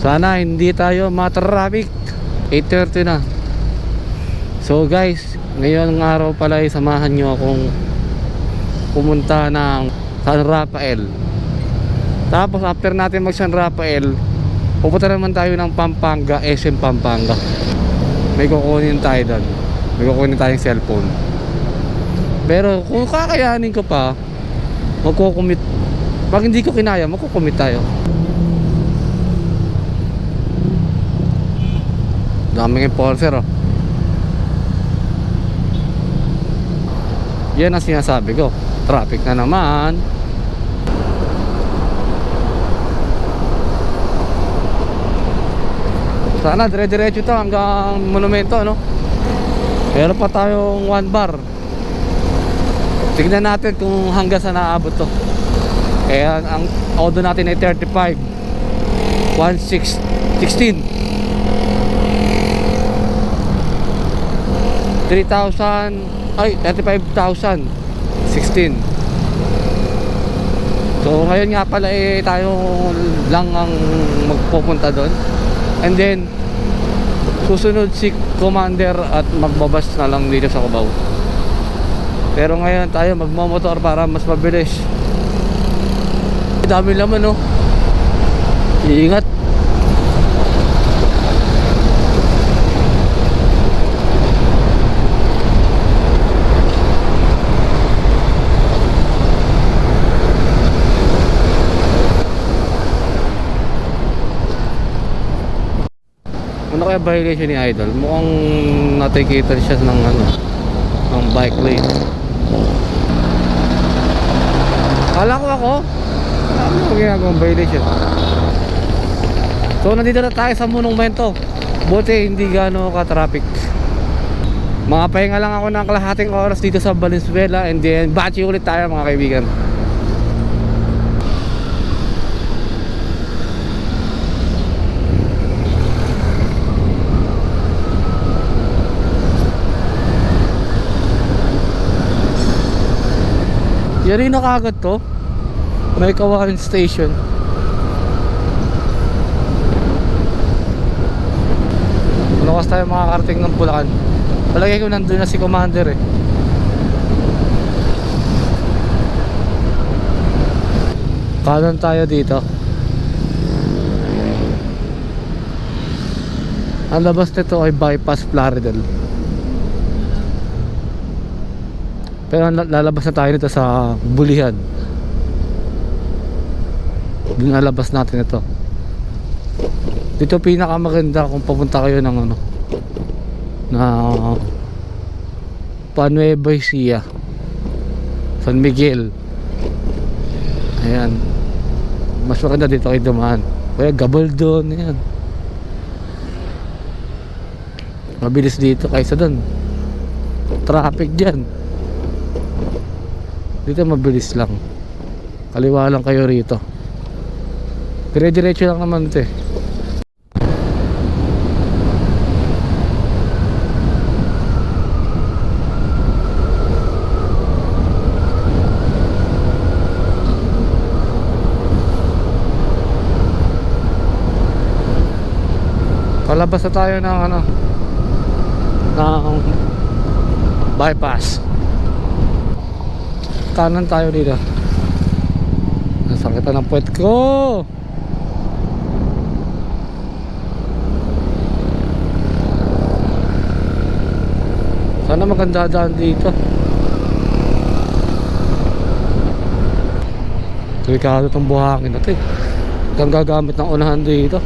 Sana hindi tayo matraffic. 8:30 na. So guys, ngayong araw pala ay samahan nyo akong pumunta ng San Rafael. Tapos after natin mag San Rafael, pupunta naman tayo ng Pampanga, SM Pampanga. May kukunin tayo doon. May kukunin tayong cellphone. Pero kung kakayanin ko pa, magkukumit. Pag hindi ko kinaya, magkukumit tayo. Daming enforcer, oh. Yan ang sinasabi ko. Traffic na naman. Sana dire-diretso ito hanggang monumento, no? Meron pa tayong 1 bar. Tignan natin kung hanggang saan naabot to. Kaya ang auto natin ay 35 16 3,000 ay 35,000 16. So ngayon nga pala tayo lang ang magpupunta doon. And then susunod si Commander at magbabas na lang dito sa Cubao. Pero ngayon tayo magmamotor para mas mabilis. Dami laman, no? Iingat. Ano kaya violation ni Idol? Mukhang natikita siya ng ng bike lane. Kala ko ako ano ginagawang violation. So nandito na tayo sa monumento. Buti hindi gaano ka-traffic. Pahinga lang ako ng kalahating oras dito sa Valenzuela. And then bachi ulit tayo mga kaibigan. Yari na kagad to. May Kawain Station. Lukas tayo makakarating ng Bulacan. Palagay ko nandun na si Commander eh. Kanan tayo dito. Ang labas nito ay bypass Plaridel. Pero lalabas na tayo nito sa Bulihan. Lalabas natin ito. Dito pinakamaganda kung papunta kayo ng na Nueva Ecija, San Miguel. Ayan. Mas maganda dito kayo dumaan. Kaya Gabaldon, ayan. Mabilis dito kaysa doon. Traffic dyan. Dito mabilis lang. Kaliwa lang kayo rito. Dire-diretso lang naman ito eh. Palabas na tayo ng ng bypass. Kanan tayo dito. Nasakit na ng puwet ko. Sana maganda daan dito. Delikado itong buhangin natin. Hanggang gagamit ng unahan dito.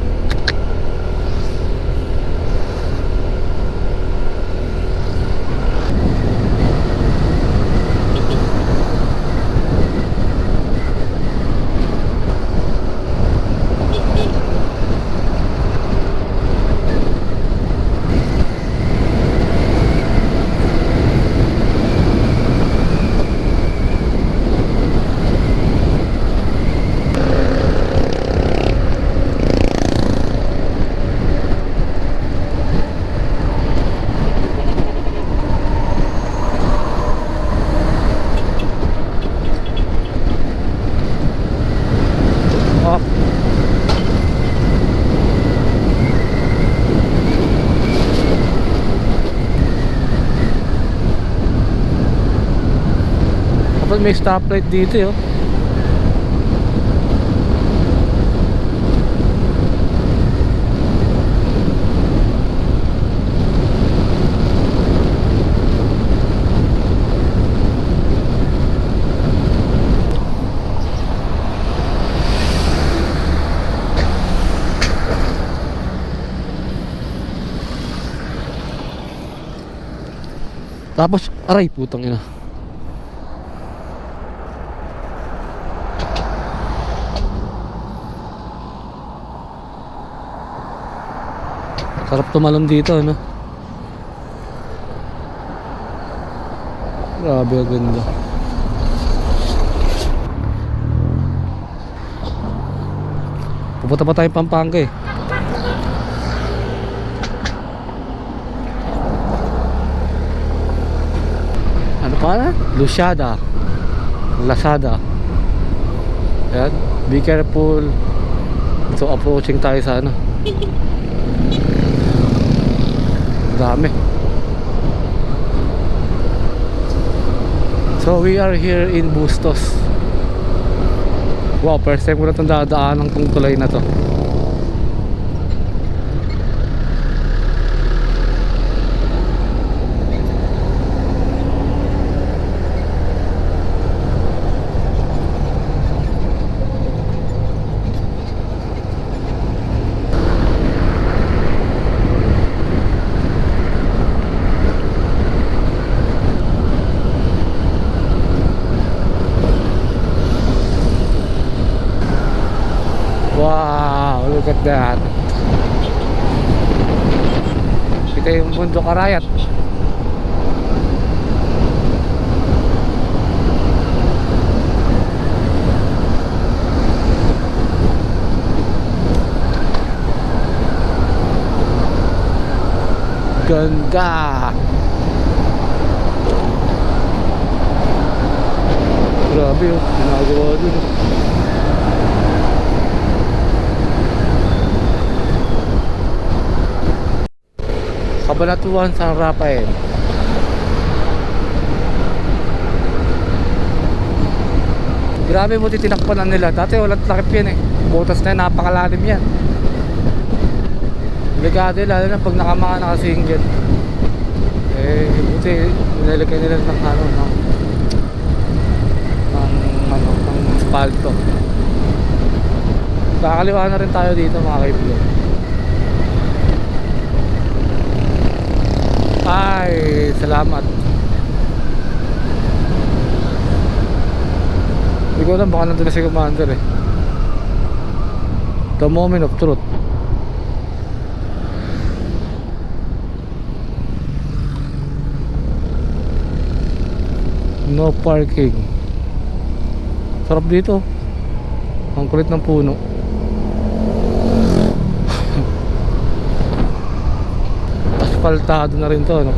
Tapos may stoplight dito yun. Tapos, aray, putang ina. Sarap tumalon dito, no? Grabe, ang ganda. Pupunta pa tayong Pampanga eh. Ano pa na? Lazada. Ayan, be careful. So approaching tayo sa ano. Dami. So we are here in Bustos. Wow, first time ko na itong dadaanan tong tulay na to. Wow, look at that. Kita yung bundok Arayat. Ganda. Grabe yun, ginagawa dun. Cabanatuan, San Rafael. Grabe, buti tinakpan na nila. Dati walang takip yan eh. Butas na yan, napakalalim yan. Delikado yun, lalo na pag naka-single. Eh, buti nilalagay nila ng asfalto. Kakaliwa na rin tayo dito mga kaibigan. Ay, salamat. Hindi ko alam, baka nandun na si Commander eh. The moment of truth. No parking. Sarap dito. Ang kulit ng puno. Asfaltado na rin to, no?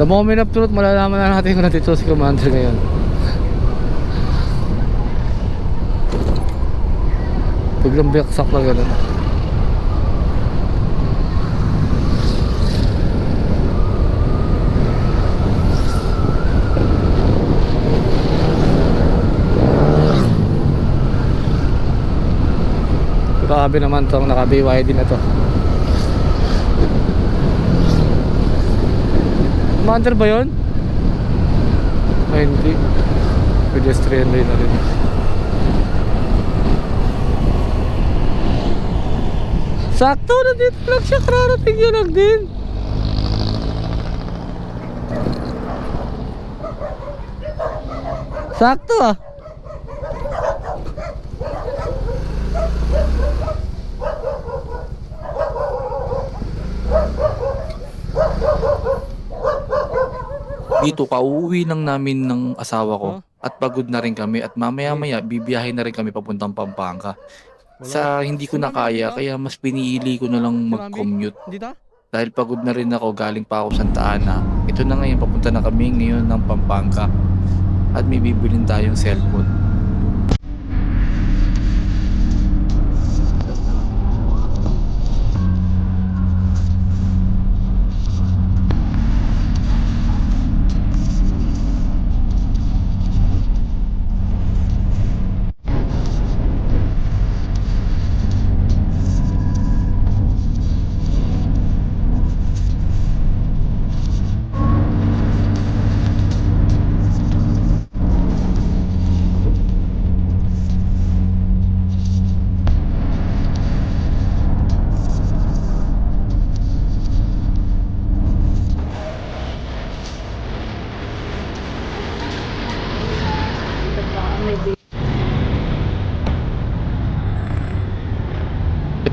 The moment of truth, malalaman na natin kung nandito si Commander ngayon. Biglang biyaksak na gano'n. Grabe naman tong naka-BYD na to. Commander ba yun? Ay hindi. Pedestrian lane na rin. Sakto na dito lang siya. Kararating yun lang din. Sakto ah. Dito pauwi lang namin ng asawa ko at pagod na rin kami at mamaya-maya bibiyahe na rin kami papuntang Pampanga. Sa hindi ko na kaya kaya mas pinili ko na lang mag-commute dahil pagod na rin ako, galing pa ako Santa Ana. Ito na ngayon, papunta na kami ngayon ng Pampanga at may bibilin tayong cellphone.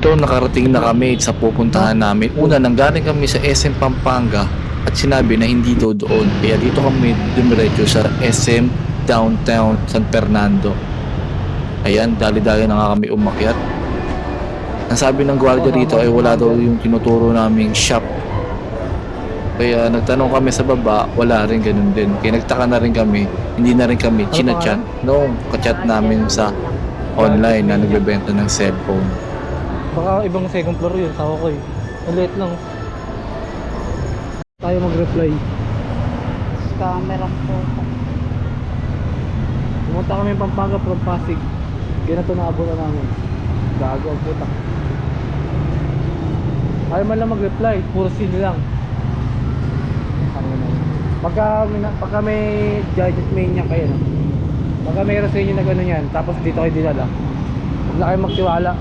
Ito, nakarating na kami sa pupuntahan namin. Una, nanggaling kami sa SM Pampanga at sinabi na hindi daw doon. Kaya dito kami dumiretso sa SM Downtown San Fernando. Ayan, dali-dali na nga kami umakyat. Ang sabi ng gwardiya dito ay wala daw yung tinuturo naming shop. Kaya nagtanong kami sa baba, wala rin ganun din. Kaya nagtaka na rin kami, hindi na rin kami chinachat noong kachat namin sa online na nagbebenta ng cellphone. Baka ibang second floor yun, sawa ko eh. Ang late lang. Tayo mag-reply. Camera po. Pumunta kami ng Pampanga from Pasig. Ganito na abutan namin. Gago ang puta. Ayaw man lang mag-reply, puro sin lang. Pagka may gadget mania kayo, no? Pagka may resenyo na gano'n yan, tapos dito kayo dinala, huwag na kayo magtiwala.